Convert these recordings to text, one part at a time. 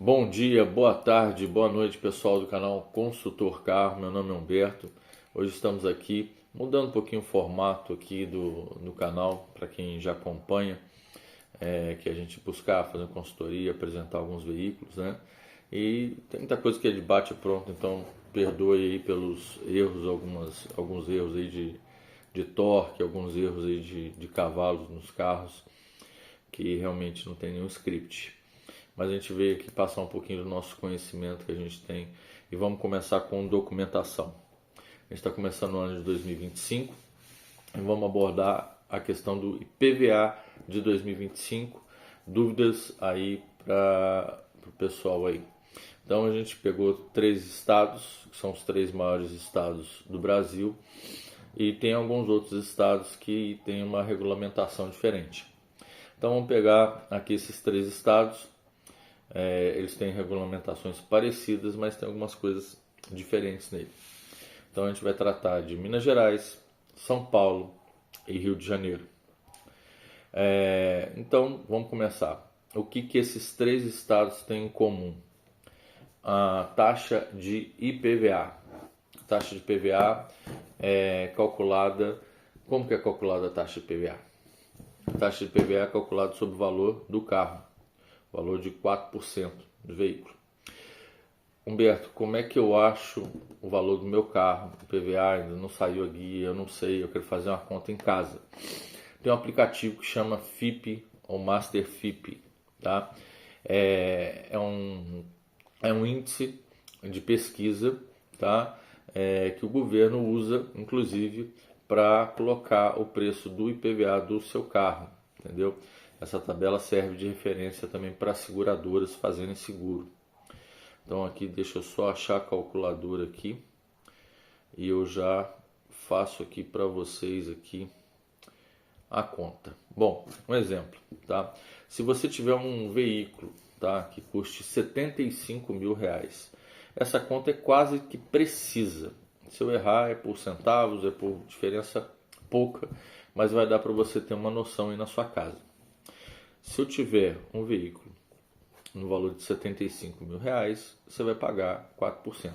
Bom dia, boa tarde, boa noite, pessoal do canal Consultor Carro. Meu nome é Humberto. Hoje estamos aqui mudando um pouquinho o formato aqui do canal para quem já acompanha, que a gente buscar fazer consultoria, apresentar alguns veículos, né? E tem muita coisa que é de bate pronto, então perdoe aí pelos erros, alguns erros aí de torque, alguns erros aí de cavalos nos carros, que realmente não tem nenhum script. Mas a gente veio aqui passar um pouquinho do nosso conhecimento que a gente tem e vamos começar com documentação. A gente está começando o ano de 2025 e vamos abordar a questão do IPVA de 2025, dúvidas aí para o pessoal aí. Então a gente pegou 3 estados, que são os 3 maiores estados do Brasil, e tem alguns outros estados que têm uma regulamentação diferente. Então vamos pegar aqui esses 3 estados. Eles têm regulamentações parecidas, mas tem algumas coisas diferentes nele. Então a gente vai tratar de Minas Gerais, São Paulo e Rio de Janeiro. Então vamos começar. O que esses 3 estados têm em comum? A taxa de IPVA. A taxa de IPVA é calculada. Como que é calculada a taxa de IPVA? A taxa de IPVA é calculada sobre o valor do carro. Valor de 4% do veículo. Humberto, como é que eu acho o valor do meu carro? O PVA ainda não saiu a guia, eu não sei, eu quero fazer uma conta em casa. Tem um aplicativo que chama FIPE ou Master FIPE, tá? É um índice de pesquisa, tá? Que o governo usa, inclusive, para colocar o preço do IPVA do seu carro, entendeu? Essa tabela serve de referência também para seguradoras fazerem seguro. Então aqui deixa eu só achar a calculadora aqui e eu já faço aqui para vocês aqui a conta. Bom, um exemplo, tá? Se você tiver um veículo, tá, que custe R$ 75.000, essa conta é quase que precisa. Se eu errar é por centavos, é por diferença pouca, mas vai dar para você ter uma noção aí na sua casa. Se eu tiver um veículo no valor de R$ 75.000, você vai pagar 4%.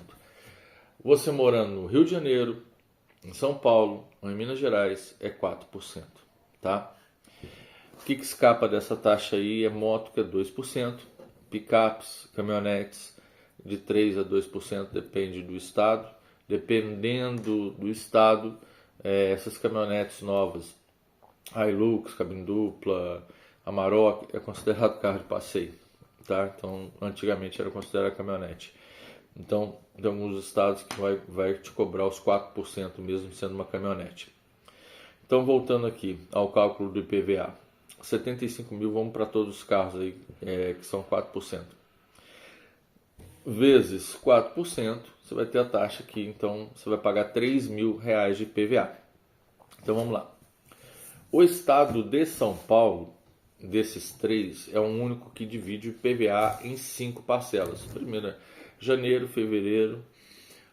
Você morando no Rio de Janeiro, em São Paulo ou em Minas Gerais, é 4%. Tá? O que escapa dessa taxa aí é moto, que é 2%, picapes, caminhonetes, de 3% a 2%, depende do estado. Dependendo do estado, essas caminhonetes novas, Hilux, cabine dupla, Amarok, é considerado carro de passeio, tá? Então, antigamente era considerado caminhonete. Então, tem alguns estados que vai te cobrar os 4% mesmo sendo uma caminhonete. Então, voltando aqui ao cálculo do IPVA. 75.000, vamos para todos os carros aí, que são 4%. Vezes 4%, você vai ter a taxa aqui, então você vai pagar R$ 3.000 de IPVA. Então, vamos lá. O estado de São Paulo, desses 3, é o único que divide o IPVA em 5 parcelas. Primeira, janeiro, fevereiro,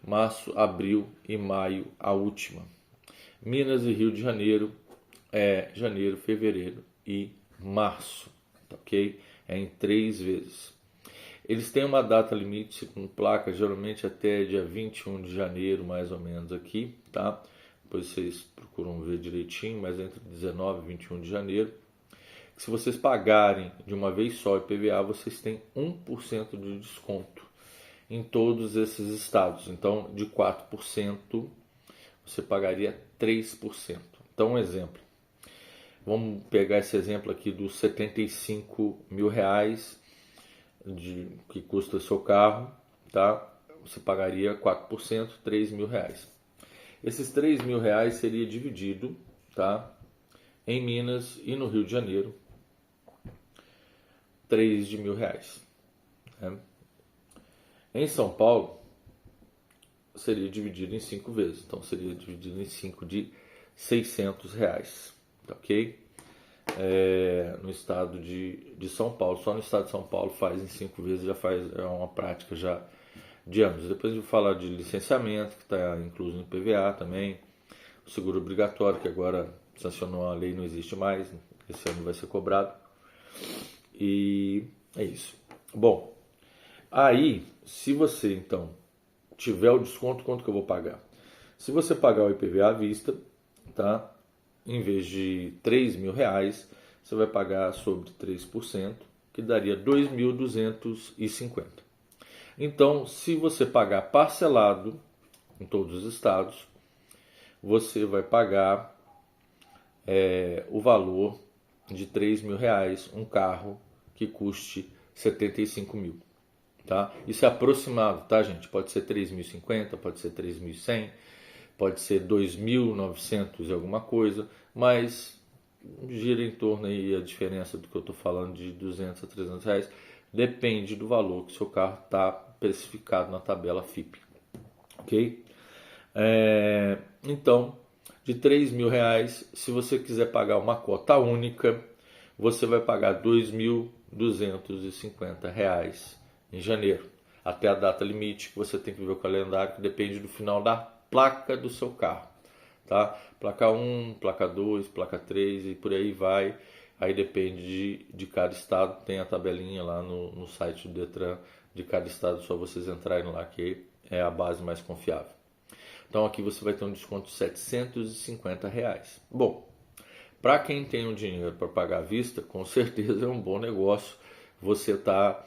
março, abril e maio, a última. Minas e Rio de Janeiro é janeiro, fevereiro e março, ok? É em 3 vezes. Eles têm uma data limite com placa, geralmente até dia 21 de janeiro, mais ou menos aqui, tá? Depois vocês procuram ver direitinho, mas entre 19 e 21 de janeiro. Se vocês pagarem de uma vez só o IPVA, vocês têm 1% de desconto em todos esses estados. Então, de 4%, você pagaria 3%. Então, um exemplo. Vamos pegar esse exemplo aqui dos R$ 75.000 que custa o seu carro, tá? Você pagaria 4%, R$ 3.000. Esses R$ 3.000 seria dividido, tá? Em Minas e no Rio de Janeiro, R$ 3.000. Né? Em São Paulo, seria dividido em 5 vezes. Então, seria dividido em 5 de R$ 600. Ok? No estado de São Paulo. Só no estado de São Paulo faz em 5 vezes, é uma prática já de anos. Depois eu vou falar de licenciamento, que está incluso no PVA também. O seguro obrigatório, que agora sancionou a lei, não existe mais. Esse ano vai ser cobrado. E é isso. Bom, Aí, se você então tiver o desconto, quanto que eu vou pagar? Se você pagar o IPVA à vista, tá? Em vez de R$ 3.000, você vai pagar sobre 3%, que daria 2.250. Então, se você pagar parcelado em todos os estados, você vai pagar o valor de R$ 3.000, um carro que custe 75 mil. Tá? Isso é aproximado, tá, gente? Pode ser 3.050, pode ser 3.100, pode ser 2.900 e alguma coisa, mas gira em torno aí a diferença do que eu estou falando de 200 a 300 reais, depende do valor que o seu carro está precificado na tabela FIPE, ok? Então, de R$ 3.000, se você quiser pagar uma cota única, você vai pagar R$ 2.250 em janeiro, até a data limite, que você tem que ver o calendário, que depende do final da placa do seu carro, tá? Placa 1, placa 2, placa 3 e por aí vai. Aí depende de cada estado, tem a tabelinha lá no site do Detran de cada estado, só vocês entrarem lá que é a base mais confiável. Então aqui você vai ter um desconto de R$ 750. Bom, para quem tem o dinheiro para pagar à vista, com certeza é um bom negócio você tá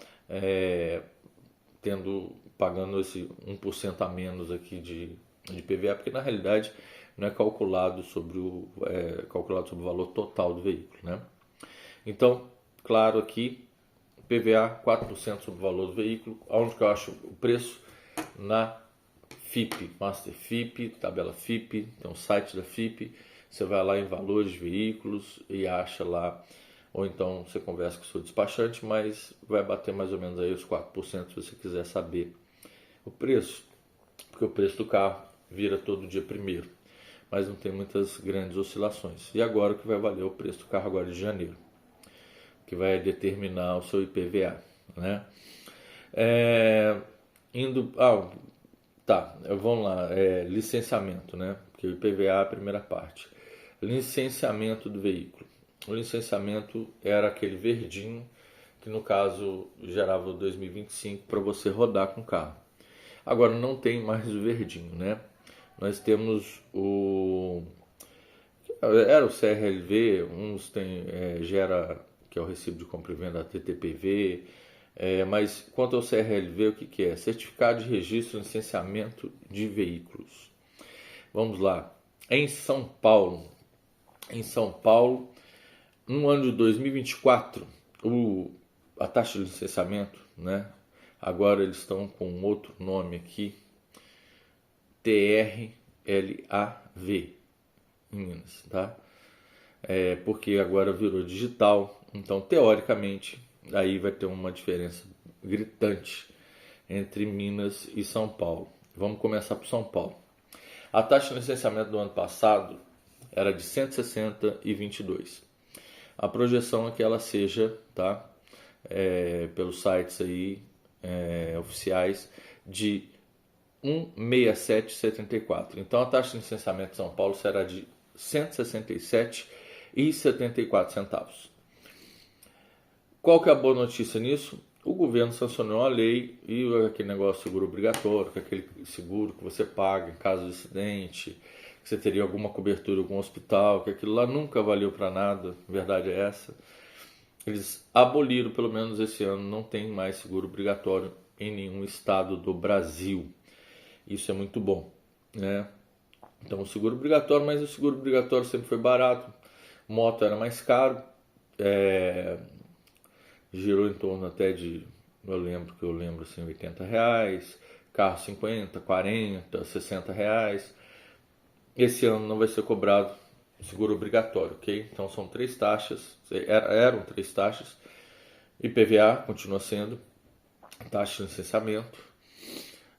pagando esse 1% a menos aqui de PVA, porque na realidade não é calculado sobre o valor total do veículo, né? Então, claro, aqui PVA 4% sobre o valor do veículo, onde que eu acho o preço? Na FIPE, Master FIPE, tabela FIPE, tem um site da FIPE, você vai lá em valores de veículos e acha lá, ou então você conversa com o seu despachante, mas vai bater mais ou menos aí os 4% se você quiser saber o preço, porque o preço do carro vira todo dia primeiro, mas não tem muitas grandes oscilações. E agora o que vai valer o preço do carro agora de janeiro, que vai determinar o seu IPVA, né? Vamos lá, licenciamento, né? Porque o IPVA é a primeira parte. Licenciamento do veículo. O licenciamento era aquele verdinho que no caso gerava 2025 para você rodar com o carro. Agora não tem mais o verdinho, né? Nós temos era o CRLV, uns tem gera, que é o recibo de compra e venda TTPV, mas quanto ao CRLV, o que é? Certificado de Registro e Licenciamento de Veículos. Vamos lá. Em São Paulo, no ano de 2024, a taxa de licenciamento, né? Agora eles estão com um outro nome aqui, TRLAV, em Minas, tá? Porque agora virou digital, então teoricamente aí vai ter uma diferença gritante entre Minas e São Paulo. Vamos começar por São Paulo. A taxa de licenciamento do ano passado era de 160,22. A projeção é que ela seja, tá? Pelos sites aí oficiais, de 167,74. Então a taxa de licenciamento de São Paulo será de R$ 167,74. Qual que é a boa notícia nisso? O governo sancionou a lei e aquele negócio de seguro obrigatório, que é aquele seguro que você paga em caso de acidente, que você teria alguma cobertura em algum hospital, que aquilo lá nunca valeu para nada, a verdade é essa. Eles aboliram, pelo menos esse ano, não tem mais seguro obrigatório em nenhum estado do Brasil. Isso é muito bom, né? Então o seguro obrigatório, mas o seguro obrigatório sempre foi barato, moto era mais caro, girou em torno até de, eu lembro assim, R$ 80, carro 50, 40, R$ 60. Esse ano não vai ser cobrado seguro obrigatório, ok? Então são 3 taxas, eram 3 taxas, IPVA continua sendo, taxa de licenciamento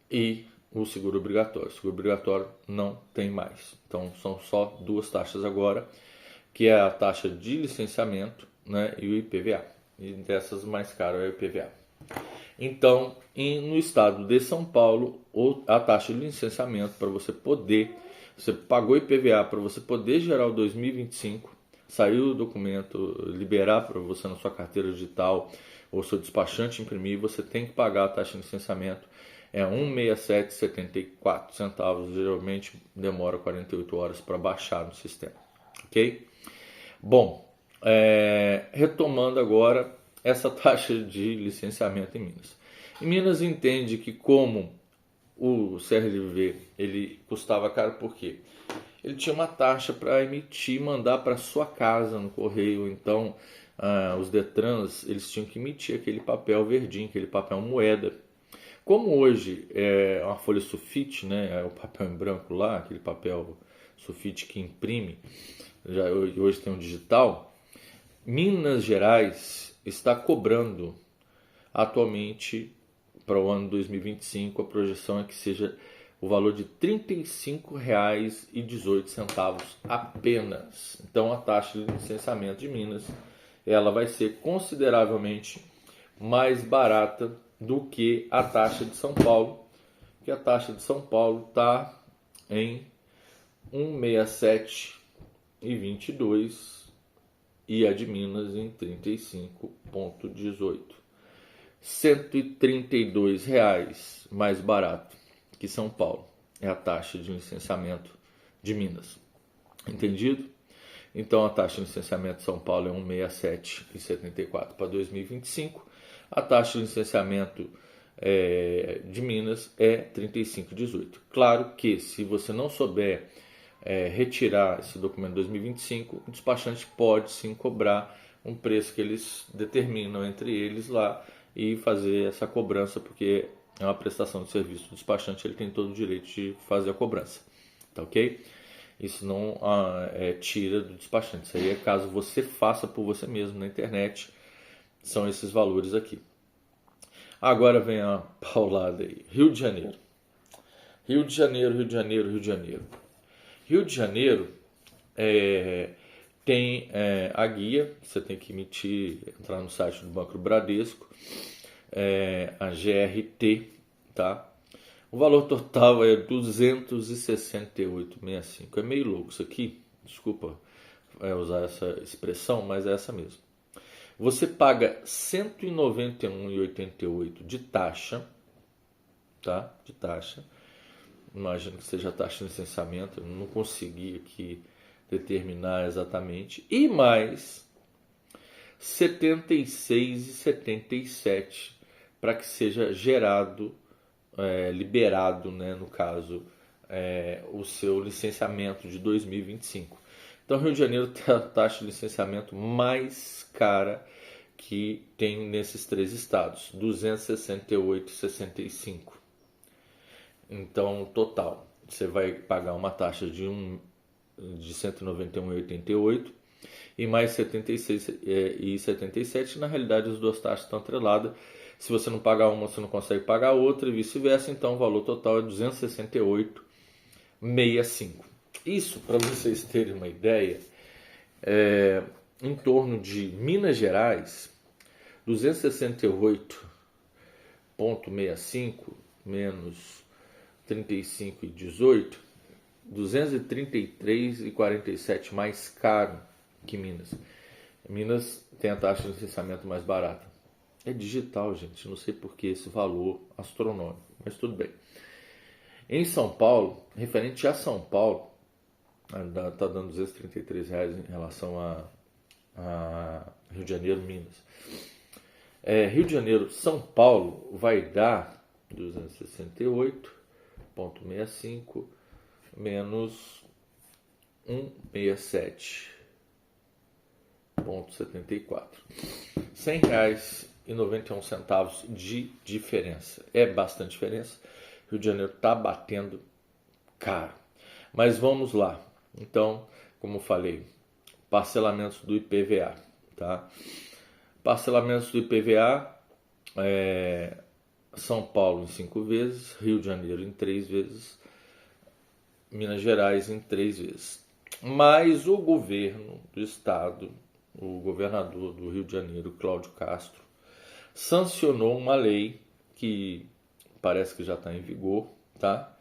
e o seguro obrigatório. O seguro obrigatório não tem mais, então são só 2 taxas agora, que é a taxa de licenciamento, né, e o IPVA. E dessas mais caro é o IPVA. Então, no estado de São Paulo, a taxa de licenciamento para você pagou IPVA para você poder gerar o 2025, saiu o documento, liberar para você na sua carteira digital ou seu despachante imprimir, você tem que pagar a taxa de licenciamento. É 1,6774 centavos. Geralmente demora 48 horas para baixar no sistema. Ok? Bom, retomando agora essa taxa de licenciamento em Minas. Em Minas entende que como o CRLV ele custava caro, por quê? Ele tinha uma taxa para emitir e mandar para sua casa no correio. Então, os Detrans eles tinham que emitir aquele papel verdinho, aquele papel moeda. Como hoje é uma folha sulfite, né, é o papel em branco lá, aquele papel sulfite que imprime, hoje tem um digital, Minas Gerais está cobrando atualmente para o ano 2025, a projeção é que seja o valor de R$ 35,18 apenas. Então a taxa de licenciamento de Minas ela vai ser consideravelmente mais barata do que a taxa de São Paulo, que a taxa de São Paulo está em 1,6722 e a de Minas em 35,18. R$ 132 mais barato que São Paulo é a taxa de licenciamento de Minas. Entendido? Então a taxa de licenciamento de São Paulo é 1,6774 para 2025. A taxa de licenciamento de Minas é 35,18. Claro que se você não souber retirar esse documento 2025, o despachante pode sim cobrar um preço que eles determinam entre eles lá e fazer essa cobrança, porque é uma prestação de serviço. O despachante ele tem todo o direito de fazer a cobrança, tá ok? Isso não tira do despachante. Isso aí é caso você faça por você mesmo na internet. São esses valores aqui. Agora vem a paulada aí. Rio de Janeiro. Rio de Janeiro, Rio de Janeiro, Rio de Janeiro. Rio de Janeiro tem a guia. Você tem que entrar no site do Banco do Bradesco. A GRT, tá? O valor total é 268,65. É meio louco isso aqui. Desculpa usar essa expressão, mas é essa mesmo. Você paga R$ 191,88 de taxa, tá? De taxa. Imagino que seja a taxa de licenciamento. Eu não consegui aqui determinar exatamente. E mais R$ 76,77 para que seja gerado, liberado, né, no caso, o seu licenciamento de 2025. Então, Rio de Janeiro tem a taxa de licenciamento mais cara que tem nesses três estados, R$ 268,65. Então, total, você vai pagar uma taxa de R$ 191,88 e mais R$ 76,77. Na realidade, as duas taxas estão atreladas. Se você não pagar uma, você não consegue pagar a outra e vice-versa. Então, o valor total é R$ 268,65. Isso, para vocês terem uma ideia, em torno de Minas Gerais, 268,65 menos 35,18, 233,47 mais caro que Minas. Minas tem a taxa de licenciamento mais barata. É digital, gente. Não sei por que esse valor astronômico, mas tudo bem. Em São Paulo, referente a São Paulo, está dando R$ 233 em relação a Rio de Janeiro, Minas. Rio de Janeiro, São Paulo vai dar 268,65 menos 167,74. R$ 100,91 de diferença. É bastante diferença. Rio de Janeiro está batendo caro. Mas vamos lá. Então, como falei, parcelamentos do IPVA, tá? Parcelamentos do IPVA, São Paulo em 5 vezes, Rio de Janeiro em 3 vezes, Minas Gerais em 3 vezes. Mas o governo do estado, o governador do Rio de Janeiro, Cláudio Castro, sancionou uma lei que parece que já está em vigor, tá?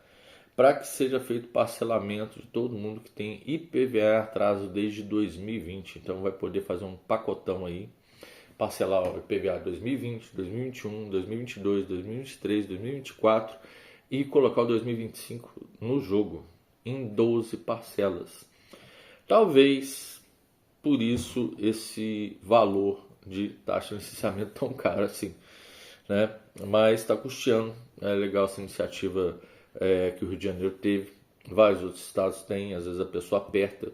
Para que seja feito parcelamento de todo mundo que tem IPVA atraso desde 2020. Então vai poder fazer um pacotão aí parcelar o IPVA 2020, 2021, 2022, 2023, 2024 e colocar o 2025 no jogo, em 12 parcelas. Talvez por isso esse valor de taxa de licenciamento tão caro assim, né? Mas está custeando. É legal essa iniciativa que o Rio de Janeiro teve. Vários outros estados têm. Às vezes a pessoa aperta,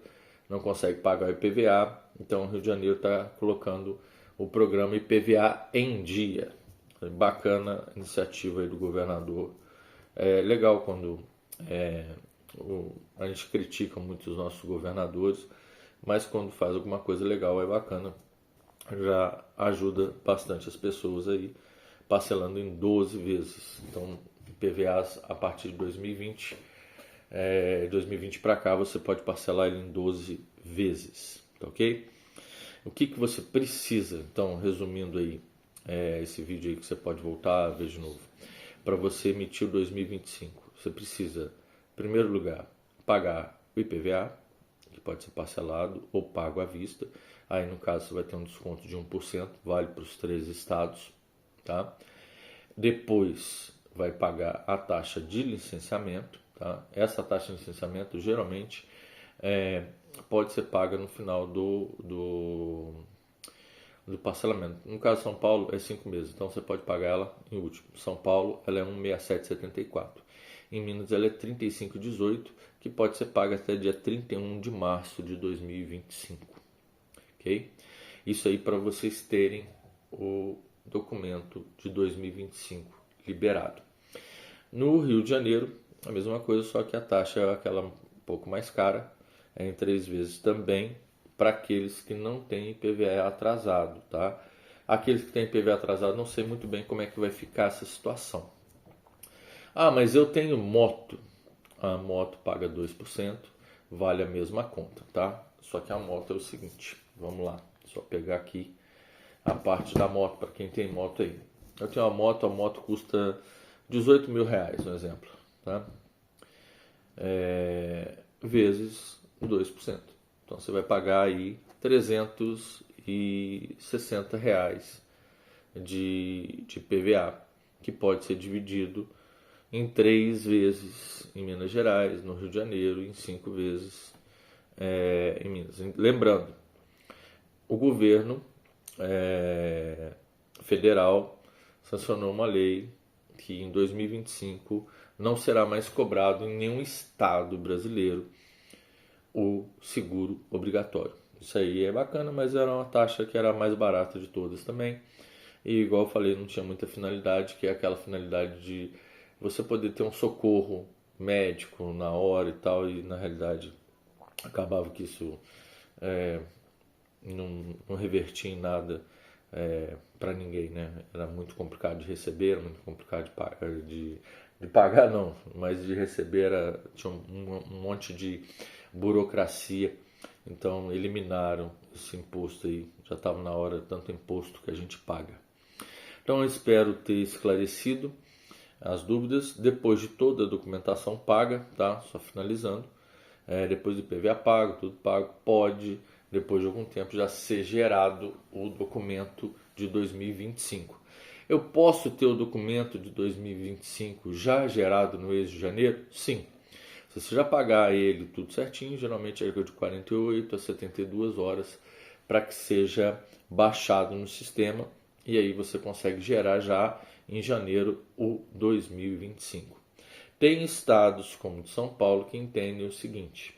não consegue pagar o IPVA. Então o Rio de Janeiro está colocando o programa IPVA em dia. Bacana a iniciativa aí do governador. É legal quando a gente critica muito os nossos governadores, mas quando faz alguma coisa legal é bacana. Já ajuda bastante as pessoas aí, parcelando em 12 vezes. Então, IPVAs a partir de 2020, 2020 para cá, você pode parcelar ele em 12 vezes, tá ok? O que você precisa, então, resumindo aí, esse vídeo aí que você pode voltar, ver de novo, para você emitir o 2025, você precisa, em primeiro lugar, pagar o IPVA, que pode ser parcelado ou pago à vista. Aí, no caso, você vai ter um desconto de 1%, vale para os 3 estados, tá? Depois, vai pagar a taxa de licenciamento, tá? Essa taxa de licenciamento, geralmente, pode ser paga no final do parcelamento. No caso de São Paulo, é 5 meses, então você pode pagar ela em último. São Paulo, ela é 167,74. Em Minas, ela é 35,18, que pode ser paga até dia 31 de março de 2025. Ok? Isso aí para vocês terem o documento de 2025 liberado. No Rio de Janeiro, a mesma coisa, só que a taxa é aquela um pouco mais cara, em 3 vezes também, para aqueles que não têm IPVA atrasado, tá? Aqueles que têm IPVA atrasado, não sei muito bem como é que vai ficar essa situação. Ah, mas eu tenho moto. A moto paga 2%, vale a mesma conta, tá? Só que a moto é o seguinte, vamos lá, só pegar aqui a parte da moto, para quem tem moto aí. Eu tenho uma moto, a moto custa 18 mil reais, um exemplo, tá? Vezes 2%. Então você vai pagar aí 360 reais de PVA, que pode ser dividido em 3 vezes em Minas Gerais, no Rio de Janeiro, em 5 vezes em Minas. Lembrando, o governo federal sancionou uma lei que em 2025 não será mais cobrado em nenhum estado brasileiro o seguro obrigatório. Isso aí é bacana, mas era uma taxa que era a mais barata de todas também. E igual eu falei, não tinha muita finalidade, que é aquela finalidade de você poder ter um socorro médico na hora e tal, e na realidade acabava que isso não revertia em nada para ninguém, né? Era muito complicado de receber, era muito complicado de pagar não, mas de receber tinha um monte de burocracia, então eliminaram esse imposto aí, já estava na hora de tanto imposto que a gente paga. Então eu espero ter esclarecido as dúvidas. Depois de toda a documentação paga, tá? Só finalizando, depois do IPVA pago, tudo pago, pode, depois de algum tempo, já ser gerado o documento de 2025. Eu posso ter o documento de 2025 já gerado no mês de janeiro? Sim. Se você já pagar ele tudo certinho, geralmente é de 48 a 72 horas para que seja baixado no sistema, e aí você consegue gerar já em janeiro o 2025. Tem estados como de São Paulo que entendem o seguinte: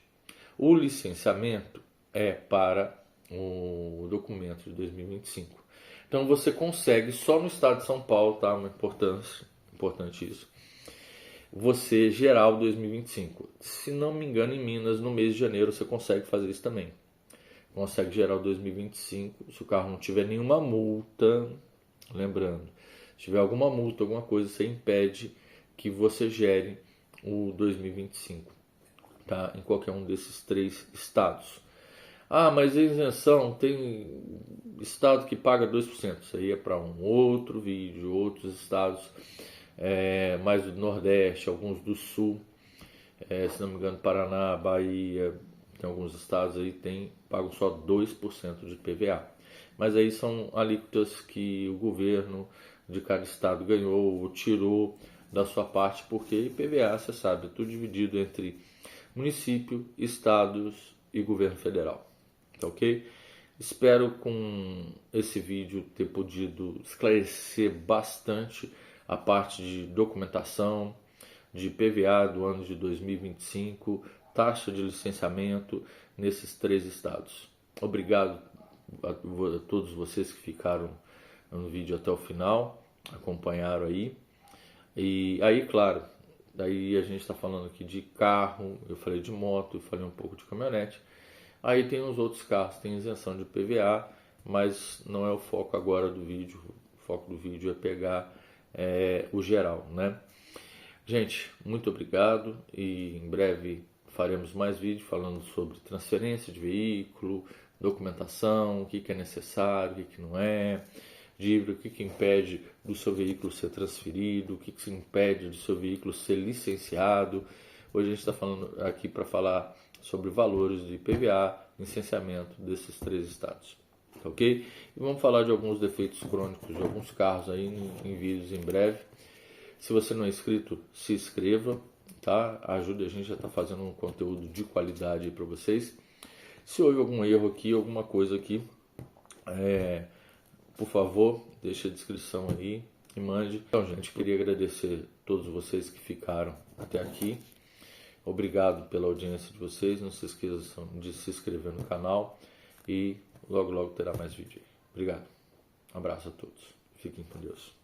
o licenciamento é para o documento de 2025. Então você consegue só no estado de São Paulo, tá? Importante isso. Você gerar o 2025. Se não me engano, em Minas, no mês de janeiro, você consegue fazer isso também. Consegue gerar o 2025. Se o carro não tiver nenhuma multa, lembrando, se tiver alguma multa, alguma coisa, você impede que você gere o 2025, tá? Em qualquer um desses 3 estados. Ah, mas a isenção tem estado que paga 2%. Isso aí é para um outro vídeo, outros estados, mais do Nordeste, alguns do Sul, se não me engano, Paraná, Bahia, tem alguns estados aí pagam só 2% de PVA. mas aí são alíquotas que o governo de cada estado ganhou ou tirou da sua parte, porque IPVA, você sabe, é tudo dividido entre município, estados e governo federal, tá ok? Espero com esse vídeo ter podido esclarecer bastante a parte de documentação, de PVA do ano de 2025, taxa de licenciamento nesses 3 estados. Obrigado a todos vocês que ficaram no vídeo até o final, acompanharam aí. E aí, claro, daí a gente está falando aqui de carro, eu falei de moto, eu falei um pouco de caminhonete. Aí tem os outros carros, tem isenção de PVA, mas não é o foco agora do vídeo. O foco do vídeo é pegar o geral, né? Gente, muito obrigado e em breve faremos mais vídeos falando sobre transferência de veículo, documentação, o que é necessário, o que não é, dívida, o que impede do seu veículo ser transferido, o que impede do seu veículo ser licenciado. Hoje a gente está falando aqui para falar sobre valores de IPVA, licenciamento desses 3 estados, ok? E vamos falar de alguns defeitos crônicos de alguns carros aí em vídeos em breve. Se você não é inscrito, se inscreva, tá? Ajude a gente a estar fazendo um conteúdo de qualidade para vocês. Se houve algum erro aqui, alguma coisa aqui, por favor, deixe a descrição aí e mande. Então, gente, queria agradecer a todos vocês que ficaram até aqui. Obrigado pela audiência de vocês. Não se esqueçam de se inscrever no canal e logo terá mais vídeo. Obrigado. Um abraço a todos. Fiquem com Deus.